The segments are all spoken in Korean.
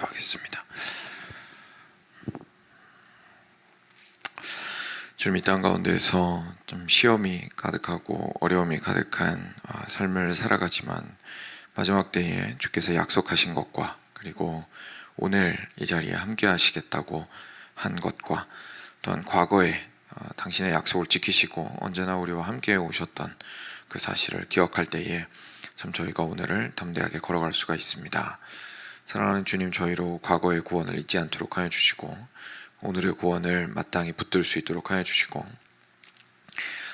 하겠습니다. 좀 이 땅 가운데서 좀 시험이 가득하고 어려움이 가득한 삶을 살아가지만 마지막 때에 주께서 약속하신 것과 그리고 오늘 이 자리에 함께 하시겠다고 한 것과 또한 과거에 당신의 약속을 지키시고 언제나 우리와 함께 오셨던 그 사실을 기억할 때에 참 저희가 오늘을 담대하게 걸어갈 수가 있습니다. 사랑하는 주님, 저희로 과거의 구원을 잊지 않도록 하여 주시고 오늘의 구원을 마땅히 붙들 수 있도록 하여 주시고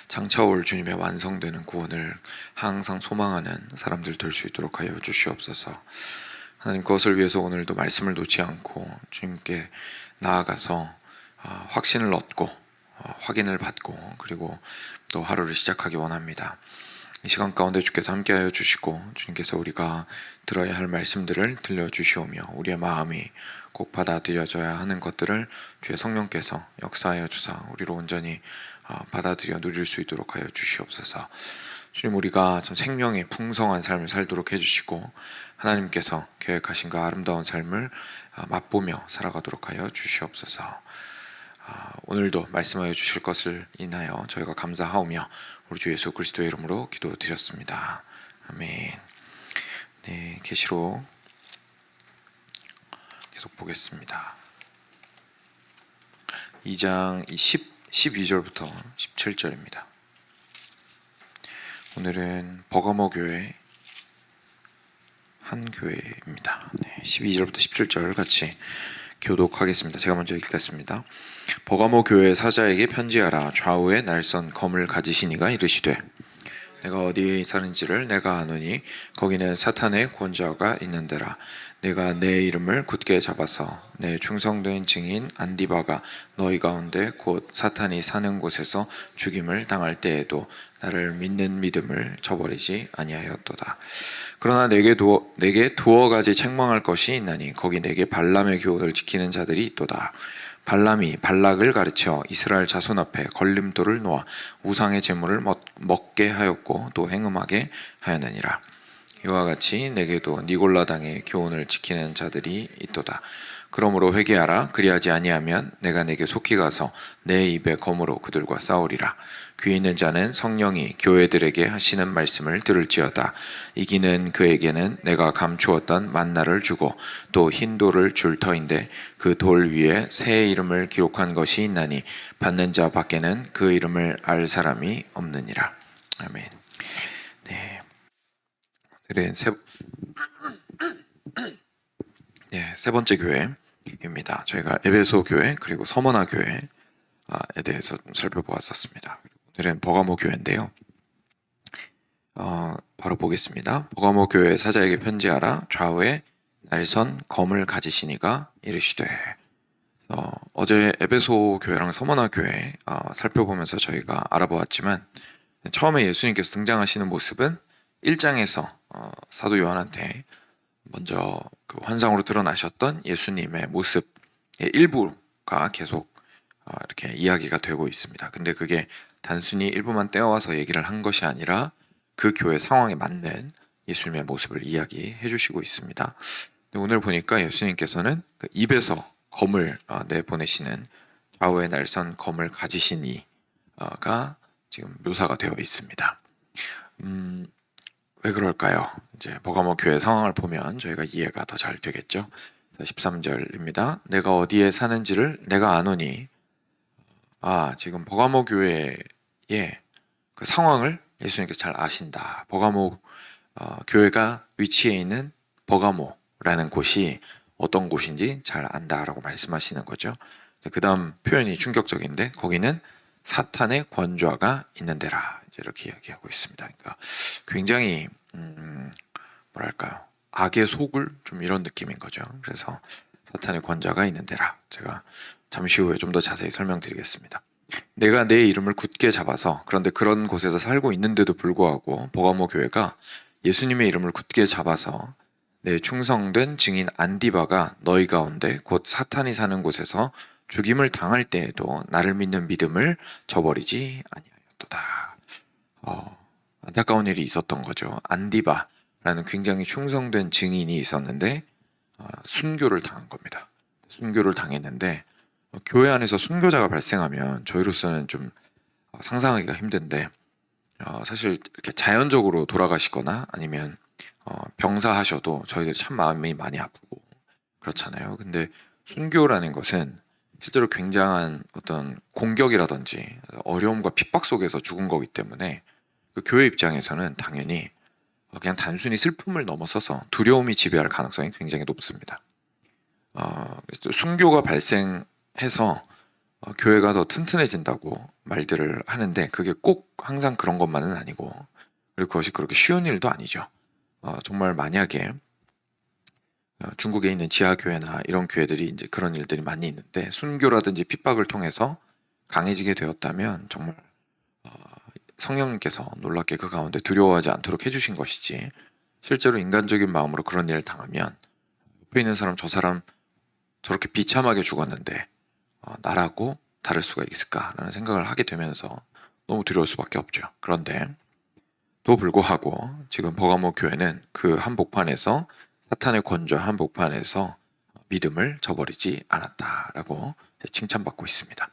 장차올 주님의 완성되는 구원을 항상 소망하는 사람들 될 수 있도록 하여 주시옵소서. 하나님, 그것을 위해서 오늘도 말씀을 놓지 않고 주님께 나아가서 확신을 얻고 확인을 받고 그리고 또 하루를 시작하기 원합니다. 이 시간 가운데 주께서 함께하여 주시고 주님께서 우리가 들어야 할 말씀들을 들려주시오며 우리의 마음이 꼭 받아들여져야 하는 것들을 주의 성령께서 역사하여 주사 우리로 온전히 받아들여 누릴 수 있도록 하여 주시옵소서. 주님, 우리가 참 생명의 풍성한 삶을 살도록 해주시고 하나님께서 계획하신 그 아름다운 삶을 맛보며 살아가도록 하여 주시옵소서. 오늘도 말씀하여 주실 것을 인하여 저희가 감사하오며 우리 주 예수 그리스도의 이름으로 기도드렸습니다. 아멘. 네, 계시록 계속 보겠습니다. 2장 12절부터 17절입니다. 오늘은 버가모 교회 한 교회입니다. 12절부터 17절 같이 교독하겠습니다. 제가 먼저 읽겠습니다. 버가모 교회 사자에게 편지하라. 좌우에 날선 검을 가지시니가 이르시되 내가 어디에 사는지를 내가 아노니 거기는 사탄의 권좌가 있는데라. 내가 내 이름을 굳게 잡아서 내 충성된 증인 안디바가 너희 가운데 곧 사탄이 사는 곳에서 죽임을 당할 때에도 나를 믿는 믿음을 저버리지 아니하였도다. 그러나 내게 두어 가지 책망할 것이 있나니 거기 내게 발람의 교훈을 지키는 자들이 있도다. 발람이 발락을 가르쳐 이스라엘 자손 앞에 걸림돌을 놓아 우상의 제물을 먹게 하였고 또 행음하게 하였느니라. 이와 같이 내게도 니골라당의 교훈을 지키는 자들이 있도다. 그러므로 회개하라. 그리하지 아니하면 내가 내게 속히 가서 내 입의 검으로 그들과 싸우리라. 귀 있는 자는 성령이 교회들에게 하시는 말씀을 들을지어다. 이기는 그에게는 내가 감추었던 만나를 주고 또 흰 돌을 줄 터인데 그 돌 위에 새 이름을 기록한 것이 있나니 받는 자 밖에는 그 이름을 알 사람이 없느니라. 아멘. 네. 오늘은 세 번째 교회입니다. 저희가 에베소 교회 그리고 서머나 교회에 대해서 좀 살펴보았었습니다. 오늘은 버가모 교회인데요. 바로 보겠습니다. 버가모 교회 사자에게 편지하라. 좌우에 날선 검을 가지시니가 이르시되. 어제 에베소 교회랑 서머나 교회 살펴보면서 저희가 알아보았지만 처음에 예수님께서 등장하시는 모습은 1장에서 사도 요한한테 먼저 그 환상으로 드러나셨던 예수님의 모습의 일부가 계속 이렇게 이야기가 되고 있습니다. 근데 그게 단순히 일부만 떼어와서 얘기를 한 것이 아니라 그 교회 상황에 맞는 예수님의 모습을 이야기해 주시고 있습니다. 근데 오늘 보니까 예수님께서는 그 입에서 검을 내보내시는 좌우에 날선 검을 가지신 이가 지금 묘사가 되어 있습니다. 왜 그럴까요? 이제 버가모 교회 상황을 보면 저희가 이해가 더 잘 되겠죠. 13절입니다. 내가 어디에 사는지를 내가 아노니. 지금 버가모 교회의 그 상황을 예수님께서 잘 아신다. 버가모 교회가 위치해 있는 버가모라는 곳이 어떤 곳인지 잘 안다라고 말씀하시는 거죠. 그 다음 표현이 충격적인데 거기는 사탄의 권좌가 있는 데라 이렇게 이야기하고 있습니다. 그러니까 굉장히 뭐랄까요, 악의 소굴 좀 이런 느낌인 거죠. 그래서 사탄의 권좌가 있는 데라. 제가 잠시 후에 좀 더 자세히 설명드리겠습니다. 내가 내 이름을 굳게 잡아서, 그런데 그런 곳에서 살고 있는데도 불구하고 버가모 교회가 예수님의 이름을 굳게 잡아서 내 충성된 증인 안디바가 너희 가운데 곧 사탄이 사는 곳에서 죽임을 당할 때에도 나를 믿는 믿음을 저버리지 아니하였도다. 안타까운 일이 있었던 거죠. 안디바라는 굉장히 충성된 증인이 있었는데 순교를 당한 겁니다. 순교를 당했는데 교회 안에서 순교자가 발생하면 저희로서는 좀 상상하기가 힘든데 사실 이렇게 자연적으로 돌아가시거나 아니면 병사하셔도 저희들이 참 마음이 많이 아프고 그렇잖아요. 근데 순교라는 것은 실제로 굉장한 어떤 공격이라든지 어려움과 핍박 속에서 죽은 거기 때문에 그 교회 입장에서는 당연히 그냥 단순히 슬픔을 넘어서서 두려움이 지배할 가능성이 굉장히 높습니다. 순교가 발생해서 교회가 더 튼튼해진다고 말들을 하는데 그게 꼭 항상 그런 것만은 아니고 그리고 그것이 그렇게 쉬운 일도 아니죠. 정말 만약에 중국에 있는 지하교회나 이런 교회들이 이제 그런 일들이 많이 있는데 순교라든지 핍박을 통해서 강해지게 되었다면 정말 성령님께서 놀랍게 그 가운데 두려워하지 않도록 해주신 것이지 실제로 인간적인 마음으로 그런 일을 당하면 옆에 있는 사람 저 사람 저렇게 비참하게 죽었는데 나라고 다를 수가 있을까라는 생각을 하게 되면서 너무 두려울 수밖에 없죠. 그런데 또 불구하고 지금 버가모 교회는 그 한복판에서 사탄의 권좌 한복판에서 믿음을 저버리지 않았다라고 칭찬받고 있습니다.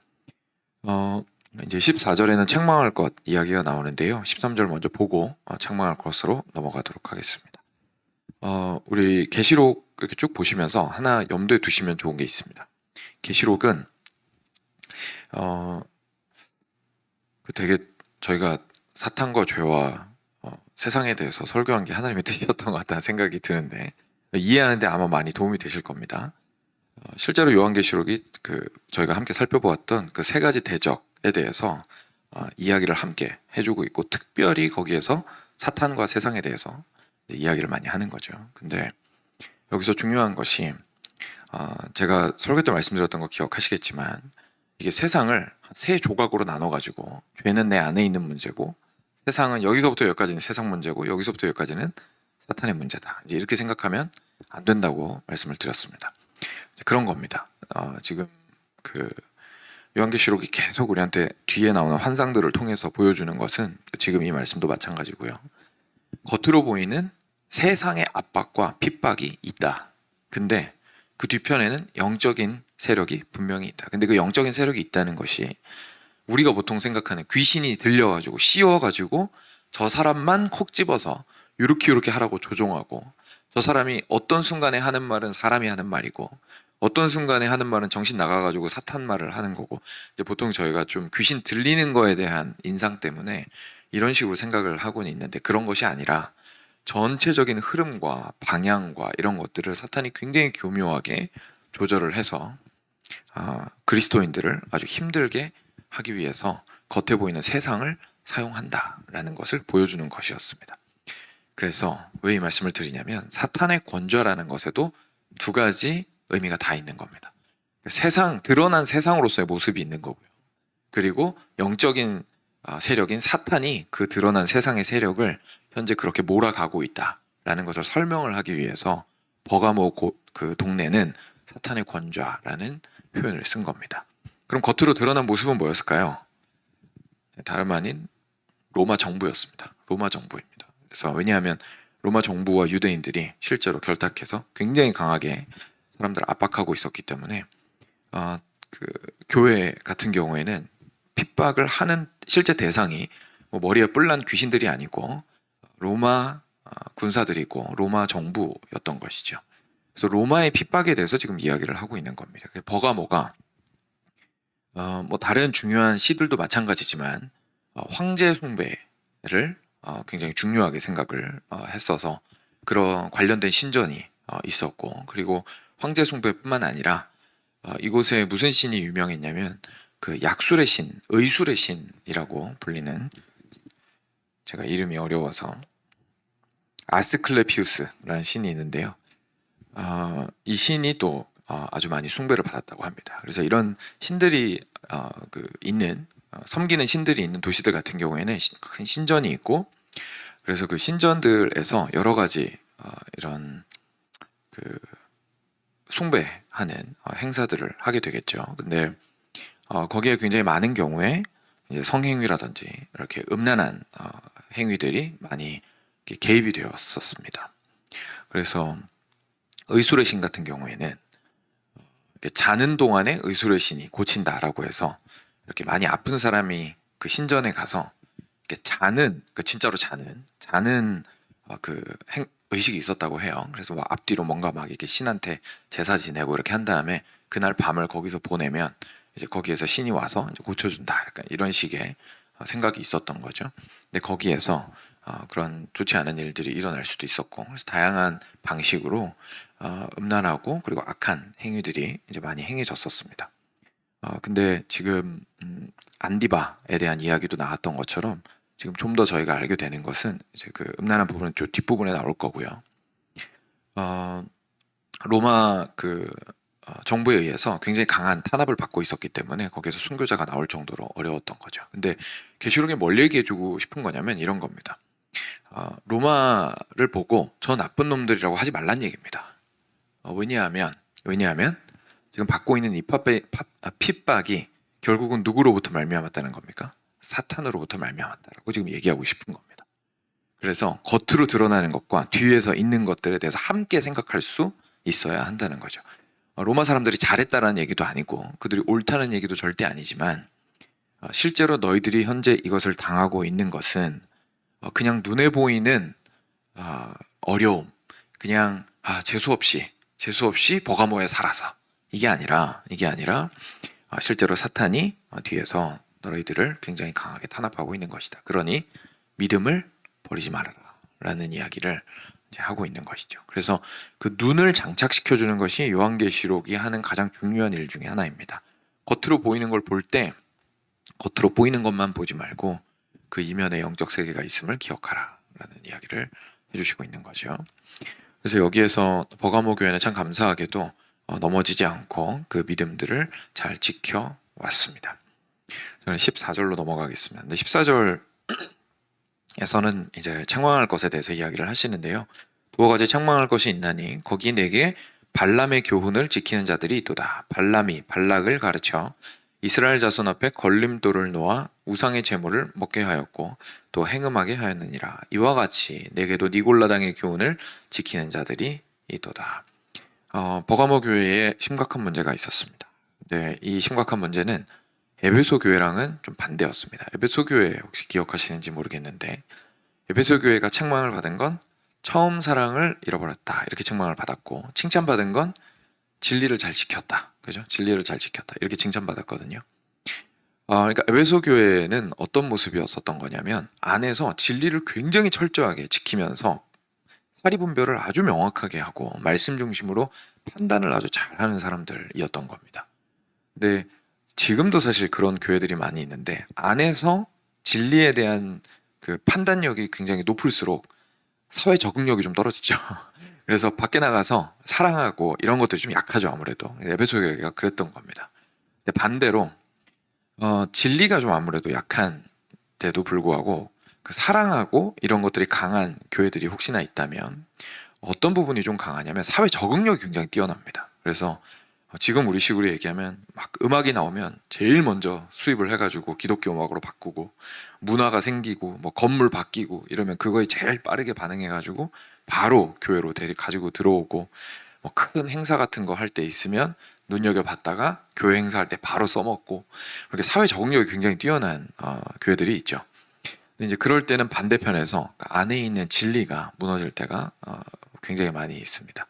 이제 14절에는 책망할 것 이야기가 나오는데요. 13절 먼저 보고 책망할 것으로 넘어가도록 하겠습니다. 우리 계시록 이렇게 쭉 보시면서 하나 염두에 두시면 좋은 게 있습니다. 계시록은 그 되게 저희가 사탄과 죄와 세상에 대해서 설교한 게 하나님의 뜻이었던 것 같다는 생각이 드는데 이해하는데 아마 많이 도움이 되실 겁니다. 실제로 요한계시록이 저희가 함께 살펴보았던 그 세 가지 대적에 대해서 이야기를 함께 해주고 있고 특별히 거기에서 사탄과 세상에 대해서 이야기를 많이 하는 거죠. 근데 여기서 중요한 것이 제가 설교 때 말씀드렸던 거 기억하시겠지만 이게 세상을 세 조각으로 나눠가지고 죄는 내 안에 있는 문제고 세상은 여기서부터 여기까지는 세상 문제고 여기서부터 여기까지는 사탄의 문제다. 이제 이렇게 생각하면 안 된다고 말씀을 드렸습니다. 그런 겁니다. 지금 요한계시록이 계속 우리한테 뒤에 나오는 환상들을 통해서 보여주는 것은 지금 이 말씀도 마찬가지고요. 겉으로 보이는 세상의 압박과 핍박이 있다. 근데 그 뒤편에는 영적인 세력이 분명히 있다. 근데 그 영적인 세력이 있다는 것이 우리가 보통 생각하는 귀신이 들려가지고 씌워가지고 저 사람만 콕 집어서 요렇게 하라고 조종하고 저 사람이 어떤 순간에 하는 말은 사람이 하는 말이고 어떤 순간에 하는 말은 정신 나가가지고 사탄 말을 하는 거고 이제 보통 저희가 좀 귀신 들리는 거에 대한 인상 때문에 이런 식으로 생각을 하고는 있는데 그런 것이 아니라 전체적인 흐름과 방향과 이런 것들을 사탄이 굉장히 교묘하게 조절을 해서 그리스도인들을 아주 힘들게 하기 위해서 겉에 보이는 세상을 사용한다라는 것을 보여주는 것이었습니다. 그래서 왜 이 말씀을 드리냐면 사탄의 권좌라는 것에도 두 가지 의미가 다 있는 겁니다. 드러난 세상으로서의 모습이 있는 거고요. 그리고 영적인 세력인 사탄이 그 드러난 세상의 세력을 현재 그렇게 몰아가고 있다라는 것을 설명을 하기 위해서 버가모 그 동네는 사탄의 권좌라는 표현을 쓴 겁니다. 그럼 겉으로 드러난 모습은 뭐였을까요? 다름 아닌 로마 정부였습니다. 로마 정부입니다. 그래서 왜냐하면 로마 정부와 유대인들이 실제로 결탁해서 굉장히 강하게 사람들을 압박하고 있었기 때문에 교회 같은 경우에는 핍박을 하는 실제 대상이 머리에 뿔난 귀신들이 아니고 로마 군사들이고 로마 정부였던 것이죠. 그래서 로마의 핍박에 대해서 지금 이야기를 하고 있는 겁니다. 버가모가 다른 중요한 시들도 마찬가지지만 황제 숭배를 굉장히 중요하게 생각을 했어서 그런 관련된 신전이 있었고 그리고 황제 숭배뿐만 아니라 이곳에 무슨 신이 유명했냐면 그 약술의 신, 의술의 신이라고 불리는 제가 이름이 어려워서 아스클레피우스라는 신이 있는데요. 이 신이 또 아주 많이 숭배를 받았다고 합니다. 그래서 이런 신들이 섬기는 신들이 있는 도시들 같은 경우에는 큰 신전이 있고 그래서 그 신전들에서 여러 가지 이런 숭배하는 행사들을 하게 되겠죠. 근데 거기에 굉장히 많은 경우에 이제 성행위라든지 이렇게 음란한 행위들이 많이 개입이 되었었습니다. 그래서 의술의 신 같은 경우에는 이렇게 자는 동안에 의술의 신이 고친다라고 해서 이렇게 많이 아픈 사람이 그 신전에 가서 이렇게 자는 그 진짜로 자는 그 의식이 있었다고 해요. 그래서 막 앞뒤로 뭔가 막 이렇게 신한테 제사 지내고 이렇게 한 다음에 그날 밤을 거기서 보내면 이제 거기에서 신이 와서 이제 고쳐준다. 약간 이런 식의 생각이 있었던 거죠. 근데 거기에서 그런 좋지 않은 일들이 일어날 수도 있었고, 그래서 다양한 방식으로 음란하고 그리고 악한 행위들이 이제 많이 행해졌었습니다. 근데 지금 안디바에 대한 이야기도 나왔던 것처럼 지금 좀 더 저희가 알게 되는 것은 이제 그 음란한 부분은 좀 뒷부분에 나올 거고요. 어, 로마 정부에 의해서 굉장히 강한 탄압을 받고 있었기 때문에 거기에서 순교자가 나올 정도로 어려웠던 거죠. 근데 계시록에 뭘 얘기해주고 싶은 거냐면 이런 겁니다. 로마를 보고 저 나쁜 놈들이라고 하지 말란 얘기입니다. 왜냐하면 지금 받고 있는 이 핍박이 결국은 누구로부터 말미암았다는 겁니까? 사탄으로부터 말미암았다라고 지금 얘기하고 싶은 겁니다. 그래서 겉으로 드러나는 것과 뒤에서 있는 것들에 대해서 함께 생각할 수 있어야 한다는 거죠. 로마 사람들이 잘했다라는 얘기도 아니고 그들이 옳다는 얘기도 절대 아니지만 실제로 너희들이 현재 이것을 당하고 있는 것은 그냥 눈에 보이는 어려움, 그냥 재수 없이 버가모에 살아서 이게 아니라 실제로 사탄이 뒤에서 너희들을 굉장히 강하게 탄압하고 있는 것이다. 그러니 믿음을 버리지 말아라 라는 이야기를 이제 하고 있는 것이죠. 그래서 그 눈을 장착시켜 주는 것이 요한계시록이 하는 가장 중요한 일 중에 하나입니다. 겉으로 보이는 걸 볼 때 겉으로 보이는 것만 보지 말고 그 이면에 영적 세계가 있음을 기억하라 라는 이야기를 해주시고 있는 거죠. 그래서 여기에서 버가모 교회는 참 감사하게도 넘어지지 않고 그 믿음들을 잘 지켜왔습니다. 저는 14절로 넘어가겠습니다. 근데 14절에서는 이제 책망할 것에 대해서 이야기를 하시는데요. 두어 가지 책망할 것이 있나니 거기 내게 발람의 교훈을 지키는 자들이 있도다. 발람이 발락을 가르쳐 이스라엘 자손 앞에 걸림돌을 놓아 우상의 제물을 먹게 하였고 또 행음하게 하였느니라. 이와 같이 내게도 니골라당의 교훈을 지키는 자들이 있도다. 버가모 교회에 심각한 문제가 있었습니다. 근데 이 심각한 문제는 에베소 교회랑은 좀 반대였습니다. 에베소 교회 혹시 기억하시는지 모르겠는데 에베소 교회가 책망을 받은 건 처음 사랑을 잃어버렸다 이렇게 책망을 받았고, 칭찬받은 건 진리를 잘 지켰다. 그죠? 진리를 잘 지켰다. 이렇게 칭찬받았거든요. 그러니까 에베소 교회는 어떤 모습이었었던 거냐면 안에서 진리를 굉장히 철저하게 지키면서 사리분별을 아주 명확하게 하고 말씀 중심으로 판단을 아주 잘하는 사람들이었던 겁니다. 근데 지금도 사실 그런 교회들이 많이 있는데 안에서 진리에 대한 그 판단력이 굉장히 높을수록 사회 적응력이 좀 떨어지죠. 그래서 밖에 나가서 사랑하고 이런 것들이 좀 약하죠. 아무래도 에베소 교회가 그랬던 겁니다. 근데 반대로 진리가 좀 아무래도 약한데도 불구하고 그 사랑하고 이런 것들이 강한 교회들이 혹시나 있다면 어떤 부분이 좀 강하냐면 사회 적응력이 굉장히 뛰어납니다. 그래서 지금 우리 식으로 얘기하면 막 음악이 나오면 제일 먼저 수입을 해가지고 기독교 음악으로 바꾸고, 문화가 생기고 뭐 건물 바뀌고 이러면 그거에 제일 빠르게 반응해가지고 바로 교회로 가지고 들어오고, 뭐 큰 행사 같은 거 할 때 있으면 눈여겨봤다가 교회 행사할 때 바로 써먹고, 그렇게 사회 적응력이 굉장히 뛰어난 교회들이 있죠. 근데 이제 그럴 때는 반대편에서 그 안에 있는 진리가 무너질 때가 굉장히 많이 있습니다.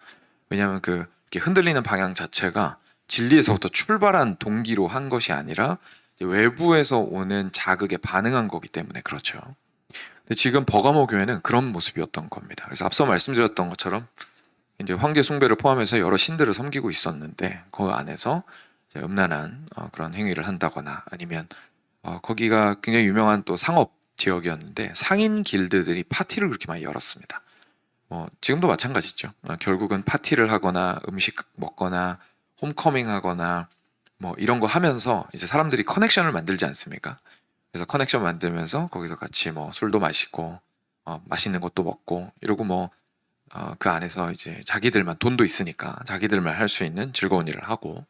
왜냐하면 이렇게 흔들리는 방향 자체가 진리에서부터 출발한 동기로 한 것이 아니라 외부에서 오는 자극에 반응한 거기 때문에 그렇죠. 근데 지금 버가모 교회는 그런 모습이었던 겁니다. 그래서 앞서 말씀드렸던 것처럼 이제 황제 숭배를 포함해서 여러 신들을 섬기고 있었는데 그 안에서 이제 음란한 그런 행위를 한다거나 아니면 거기가 굉장히 유명한 또 상업 지역이었는데 상인 길드들이 파티를 그렇게 많이 열었습니다. 지금도 마찬가지죠. 결국은 파티를 하거나 음식 먹거나 홈커밍 하거나 뭐 이런 거 하면서 이제 사람들이 커넥션을 만들지 않습니까? 그래서 커넥션 만들면서 거기서 같이 뭐 술도 마시고 맛있는 것도 먹고 이러고 뭐 그 안에서 이제 자기들만 돈도 있으니까 자기들만 할 수 있는 즐거운 일을 하고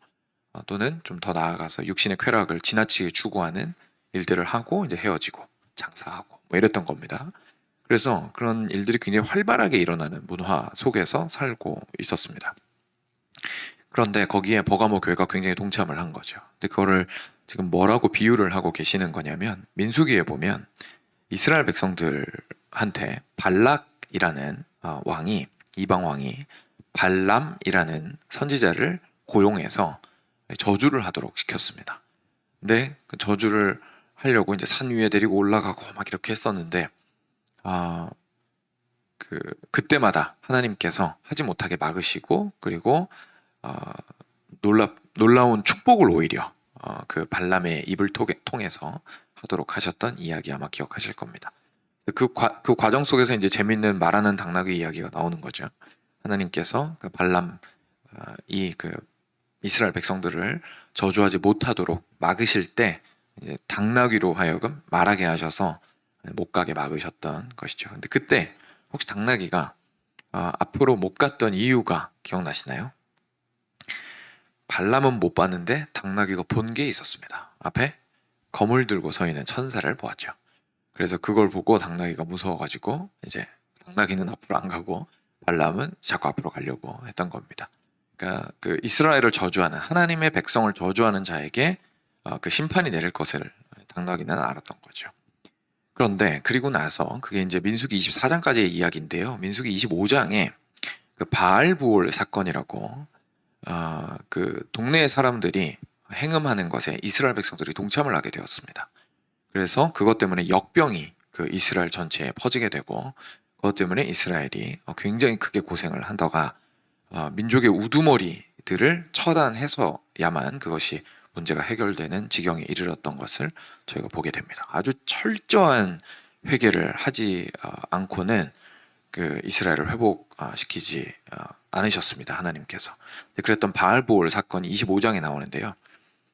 또는 좀 더 나아가서 육신의 쾌락을 지나치게 추구하는 일들을 하고 이제 헤어지고 장사하고 뭐 이랬던 겁니다. 그래서 그런 일들이 굉장히 활발하게 일어나는 문화 속에서 살고 있었습니다. 그런데 거기에 버가모 교회가 굉장히 동참을 한 거죠. 근데 그거를 지금 뭐라고 비유를 하고 계시는 거냐면, 민수기에 보면 이스라엘 백성들한테 발락이라는 왕이, 이방 왕이 발람이라는 선지자를 고용해서 저주를 하도록 시켰습니다. 근데 그 저주를 하려고 이제 산 위에 데리고 올라가고 막 이렇게 했었는데, 그때마다 하나님께서 하지 못하게 막으시고, 그리고 놀라운 축복을 오히려 그 발람의 입을 통해서 하도록 하셨던 이야기 아마 기억하실 겁니다. 그 과정 속에서 이제 재밌는 말하는 당나귀 이야기가 나오는 거죠. 하나님께서 그 발람 그 이스라엘 백성들을 저주하지 못하도록 막으실 때 이제 당나귀로 하여금 말하게 하셔서 못 가게 막으셨던 것이죠. 근데 그때 혹시 당나귀가 앞으로 못 갔던 이유가 기억나시나요? 발람은 못 봤는데 당나귀가 본 게 있었습니다. 앞에 검을 들고 서 있는 천사를 보았죠. 그래서 그걸 보고 당나귀가 무서워가지고 이제 당나귀는 앞으로 안 가고 발람은 자꾸 앞으로 가려고 했던 겁니다. 그러니까 그 이스라엘을 저주하는, 하나님의 백성을 저주하는 자에게 그 심판이 내릴 것을 당나귀는 알았던 거죠. 그런데 그리고 나서 그게 이제 민수기 24장까지의 이야기인데요. 민수기 25장에 그 바알부올 사건이라고 그 동네의 사람들이 행음하는 것에 이스라엘 백성들이 동참을 하게 되었습니다. 그래서 그것 때문에 역병이 그 이스라엘 전체에 퍼지게 되고, 그것 때문에 이스라엘이 굉장히 크게 고생을 한다가 민족의 우두머리들을 처단해서야만 그것이 문제가 해결되는 지경에 이르렀던 것을 저희가 보게 됩니다. 아주 철저한 회개를 하지 않고는 그 이스라엘을 회복시키지 않으셨습니다. 하나님께서. 그랬던 바알보올 사건이 25장에 나오는데요.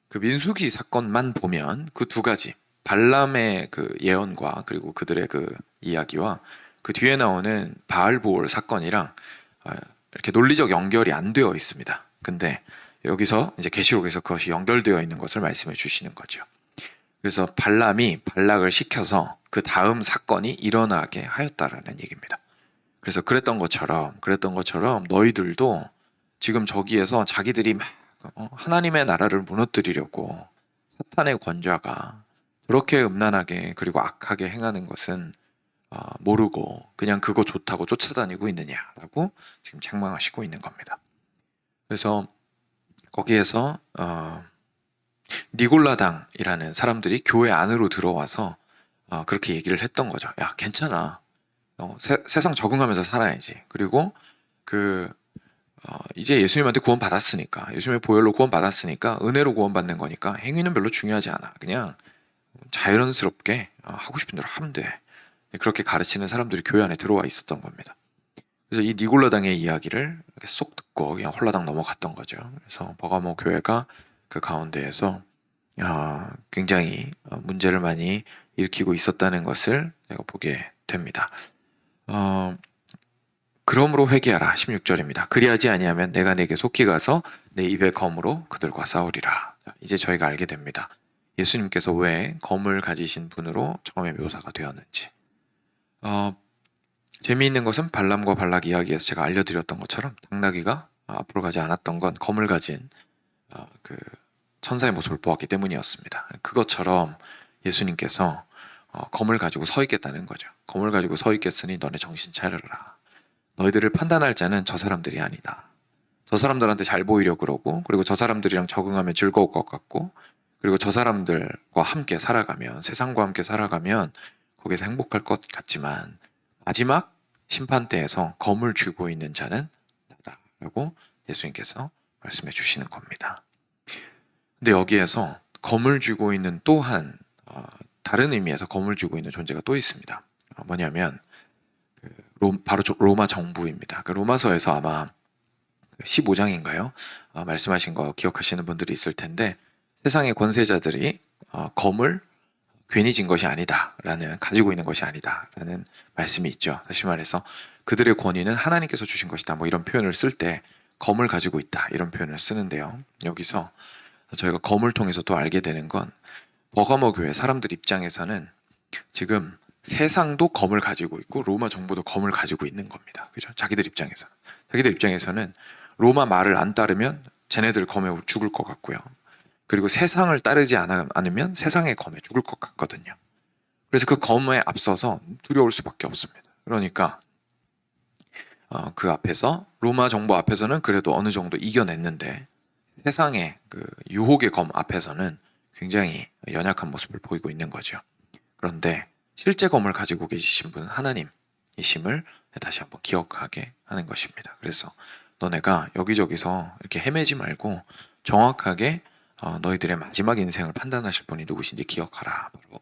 그 민수기 사건만 보면 그 두 가지, 발람의 그 예언과 그리고 그들의 그 이야기와 그 뒤에 나오는 바알보올 사건이랑 이렇게 논리적 연결이 안 되어 있습니다. 근데 여기서 이제 계시록에서 그것이 연결되어 있는 것을 말씀해 주시는 거죠. 그래서 발람이 발락을 시켜서 그 다음 사건이 일어나게 하였다라는 얘기입니다. 그래서 그랬던 것처럼 너희들도 지금 저기에서 자기들이 막 하나님의 나라를 무너뜨리려고 사탄의 권좌가 그렇게 음란하게 그리고 악하게 행하는 것은 모르고 그냥 그거 좋다고 쫓아다니고 있느냐라고 지금 책망하시고 있는 겁니다. 그래서 거기에서 니골라당이라는 사람들이 교회 안으로 들어와서 그렇게 얘기를 했던 거죠. 야, 괜찮아. 세상 적응하면서 살아야지. 그리고 이제 예수님한테 구원 받았으니까, 예수님의 보혈로 구원 받았으니까, 은혜로 구원 받는 거니까 행위는 별로 중요하지 않아. 그냥 자연스럽게 하고 싶은 대로 하면 돼. 그렇게 가르치는 사람들이 교회 안에 들어와 있었던 겁니다. 그래서 이 니골라당의 이야기를 쏙 듣고 그냥 홀라당 넘어갔던 거죠. 그래서 버가모 교회가 그 가운데에서 굉장히 문제를 많이 일으키고 있었다는 것을 내가 보게 됩니다. 그러므로 회개하라. 16절입니다. 그리하지 아니하면 내가 내게 속히 가서 내 입의 검으로 그들과 싸우리라. 이제 저희가 알게 됩니다. 예수님께서 왜 검을 가지신 분으로 처음에 묘사가 되었는지. 재미있는 것은 발람과 발락 이야기에서 제가 알려드렸던 것처럼 당나귀가 앞으로 가지 않았던 건 검을 가진 그 천사의 모습을 보았기 때문이었습니다. 그것처럼 예수님께서 검을 가지고 서 있겠다는 거죠. 검을 가지고 서 있겠으니 너네 정신 차려라. 너희들을 판단할 자는 저 사람들이 아니다. 저 사람들한테 잘 보이려 그러고, 그리고 저 사람들이랑 적응하면 즐거울 것 같고, 그리고 저 사람들과 함께 살아가면, 세상과 함께 살아가면 거기서 행복할 것 같지만 마지막 심판대에서 검을 쥐고 있는 자는 나다라고 예수님께서 말씀해 주시는 겁니다. 근데 여기에서 검을 쥐고 있는 또한 다른 의미에서 검을 쥐고 있는 존재가 또 있습니다. 뭐냐면 바로 로마 정부입니다. 그 로마서에서 아마 15장인가요? 말씀하신 거 기억하시는 분들이 있을 텐데, 세상의 권세자들이 검을 괜히 진 것이 아니다라는, 가지고 있는 것이 아니다라는 말씀이 있죠. 다시 말해서 그들의 권위는 하나님께서 주신 것이다, 뭐 이런 표현을 쓸 때 검을 가지고 있다 이런 표현을 쓰는데요. 여기서 저희가 검을 통해서 또 알게 되는 건 버가모 교회 사람들 입장에서는 지금 세상도 검을 가지고 있고 로마 정부도 검을 가지고 있는 겁니다. 그죠? 자기들 입장에서는 로마 말을 안 따르면 쟤네들 검에 죽을 것 같고요. 그리고 세상을 따르지 않으면 세상의 검에 죽을 것 같거든요. 그래서 그 검에 앞서서 두려울 수밖에 없습니다. 그러니까 그 앞에서 로마 정부 앞에서는 그래도 어느 정도 이겨냈는데 세상의 그 유혹의 검 앞에서는 굉장히 연약한 모습을 보이고 있는 거죠. 그런데 실제 검을 가지고 계시신 분은 하나님이심을 다시 한번 기억하게 하는 것입니다. 그래서 너네가 여기저기서 이렇게 헤매지 말고 정확하게 너희들의 마지막 인생을 판단하실 분이 누구신지 기억하라. 바로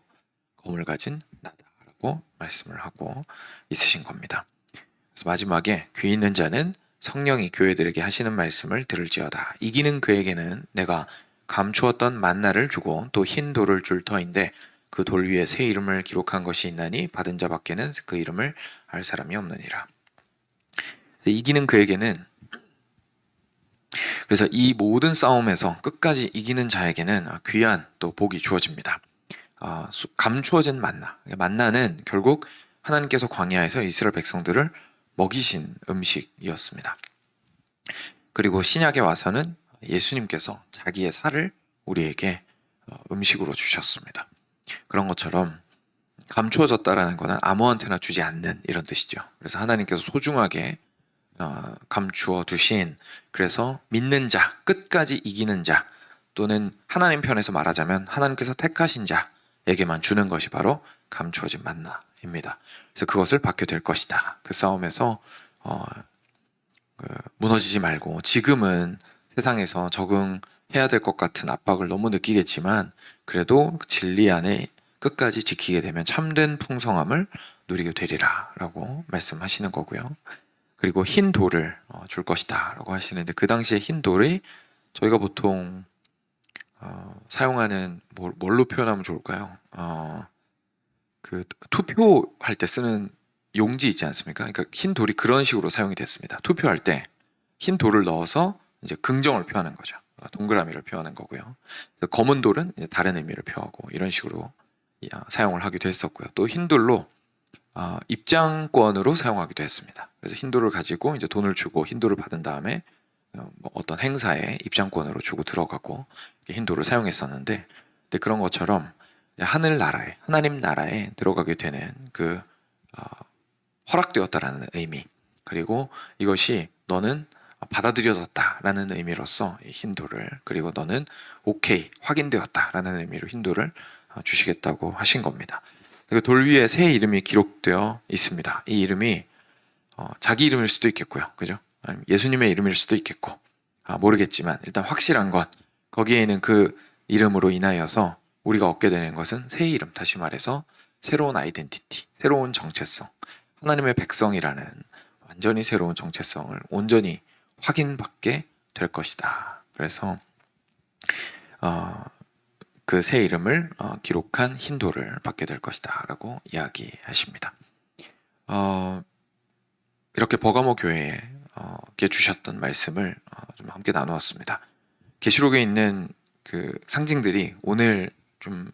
검을 가진 나다라고 말씀을 하고 있으신 겁니다. 그래서 마지막에 귀 있는 자는 성령이 교회들에게 하시는 말씀을 들을지어다. 이기는 그에게는 내가 감추었던 만나를 주고 또 흰 돌을 줄 터인데 그 돌 위에 새 이름을 기록한 것이 있나니 받은 자밖에는 그 이름을 알 사람이 없느니라. 그래서 이기는 그에게는, 그래서 이 모든 싸움에서 끝까지 이기는 자에게는 귀한 또 복이 주어집니다. 감추어진 만나는 결국 하나님께서 광야에서 이스라엘 백성들을 먹이신 음식이었습니다. 그리고 신약에 와서는 예수님께서 자기의 살을 우리에게 음식으로 주셨습니다. 그런 것처럼 감추어졌다라는 것은 아무한테나 주지 않는 이런 뜻이죠. 그래서 하나님께서 소중하게 감추어 두신, 그래서 믿는 자, 끝까지 이기는 자, 또는 하나님 편에서 말하자면 하나님께서 택하신 자에게만 주는 것이 바로 감추어진 만나입니다. 그래서 그것을 받게 될 것이다. 그 싸움에서 무너지지 말고, 지금은 세상에서 적응해야 될 것 같은 압박을 너무 느끼겠지만 그래도 진리 안에 끝까지 지키게 되면 참된 풍성함을 누리게 되리라 라고 말씀하시는 거고요. 그리고 흰 돌을 줄 것이다 라고 하시는데, 그 당시에 흰 돌이 저희가 보통 사용하는 뭘로 표현하면 좋을까요? 그 투표할 때 쓰는 용지 있지 않습니까? 그러니까 흰 돌이 그런 식으로 사용이 됐습니다. 투표할 때 흰 돌을 넣어서 이제 긍정을 표하는 거죠. 동그라미를 표하는 거고요. 검은 돌은 이제 다른 의미를 표하고 이런 식으로 사용을 하기도 했었고요. 또 흰 돌로 입장권으로 사용하기도 했습니다. 그래서 흰 돌을 가지고 이제 돈을 주고 흰 돌을 받은 다음에 어떤 행사에 입장권으로 주고 들어가고 흰 돌을 사용했었는데, 근데 그런 것처럼 하늘 나라에, 하나님 나라에 들어가게 되는 그 허락되었다라는 의미, 그리고 이것이 너는 받아들여졌다라는 의미로서 흰 돌을, 그리고 너는 오케이, 확인되었다라는 의미로 흰 돌을 주시겠다고 하신 겁니다. 그리고 돌 위에 새 이름이 기록되어 있습니다. 이 이름이 자기 이름일 수도 있겠고요, 그죠? 아니면 예수님의 이름일 수도 있겠고, 모르겠지만 일단 확실한 건 거기에는 그 이름으로 인하여서 우리가 얻게 되는 것은 새 이름, 다시 말해서 새로운 아이덴티티, 새로운 정체성, 하나님의 백성이라는 완전히 새로운 정체성을 온전히 확인받게 될 것이다. 그래서 그 새 이름을 기록한 흰 돌을 받게 될 것이다 라고 이야기하십니다. 이렇게 버가모 교회에 주셨던 말씀을 좀 함께 나누었습니다. 계시록에 있는 그 상징들이 오늘 좀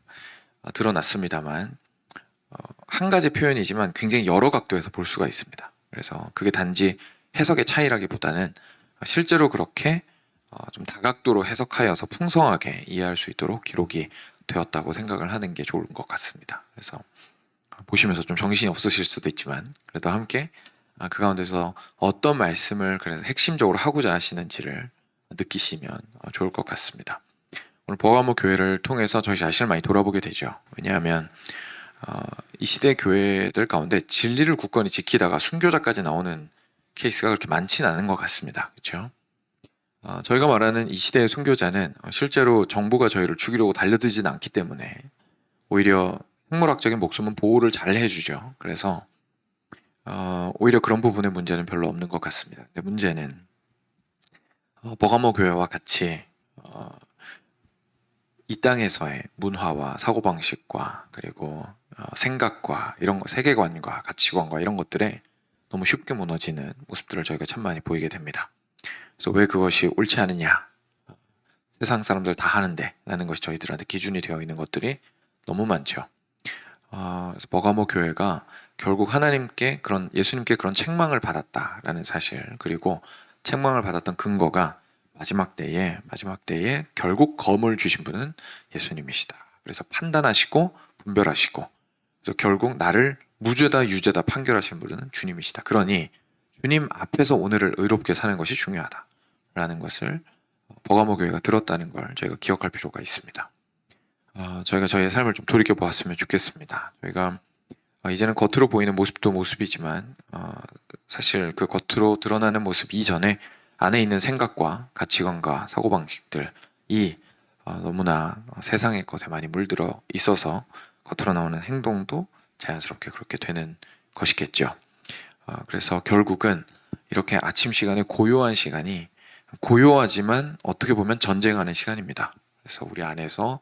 드러났습니다만 한 가지 표현이지만 굉장히 여러 각도에서 볼 수가 있습니다. 그래서 그게 단지 해석의 차이라기보다는 실제로 그렇게 좀 다각도로 해석하여서 풍성하게 이해할 수 있도록 기록이 되었다고 생각을 하는 게 좋을 것 같습니다. 그래서 보시면서 좀 정신이 없으실 수도 있지만 그래도 함께 그 가운데서 어떤 말씀을 그래서 핵심적으로 하고자 하시는지를 느끼시면 좋을 것 같습니다. 오늘 버가모 교회를 통해서 저희 자신을 많이 돌아보게 되죠. 왜냐하면 이 시대 교회들 가운데 진리를 굳건히 지키다가 순교자까지 나오는 케이스가 그렇게 많지는 않은 것 같습니다. 그렇죠? 저희가 말하는 이 시대의 순교자는 실제로 정부가 저희를 죽이려고 달려들지는 않기 때문에 오히려 생물학적인 목숨은 보호를 잘 해주죠. 그래서 오히려 그런 부분의 문제는 별로 없는 것 같습니다. 근데 문제는 버가모 교회와 같이 이 땅에서의 문화와 사고방식과 그리고 생각과 이런 거, 세계관과 가치관과 이런 것들에 너무 쉽게 무너지는 모습들을 저희가 참 많이 보이게 됩니다. 그래서 왜 그것이 옳지 않느냐, 세상 사람들 다 하는데 라는 것이 저희들한테 기준이 되어 있는 것들이 너무 많죠. 그래서 버가모 교회가 결국 하나님께 그런 예수님께 그런 책망을 받았다라는 사실, 그리고 책망을 받았던 근거가 마지막 때에 결국 검을 주신 분은 예수님이시다. 그래서 판단하시고 분별하시고, 그래서 결국 나를 무죄다 유죄다 판결하신 분은 주님이시다. 그러니 주님 앞에서 오늘을 의롭게 사는 것이 중요하다라는 것을 버가모 교회가 들었다는 걸 저희가 기억할 필요가 있습니다. 저희가 저희의 삶을 좀 돌이켜 보았으면 좋겠습니다. 저희가 이제는 겉으로 보이는 모습도 모습이지만 사실 그 겉으로 드러나는 모습 이전에 안에 있는 생각과 가치관과 사고방식들이 너무나 세상의 것에 많이 물들어 있어서 겉으로 나오는 행동도 자연스럽게 그렇게 되는 것이겠죠. 그래서 결국은 이렇게 아침 시간에 고요한 시간이 고요하지만 어떻게 보면 전쟁하는 시간입니다. 그래서 우리 안에서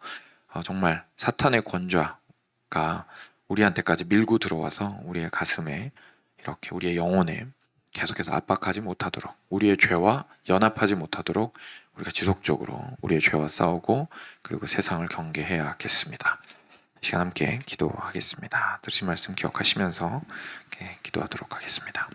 정말 사탄의 권좌가 우리한테까지 밀고 들어와서 우리의 가슴에 이렇게 우리의 영혼에 계속해서 압박하지 못하도록, 우리의 죄와 연합하지 못하도록 우리가 지속적으로 우리의 죄와 싸우고 그리고 세상을 경계해야겠습니다. 이 시간 함께 기도하겠습니다. 들으신 말씀 기억하시면서 기도하도록 하겠습니다.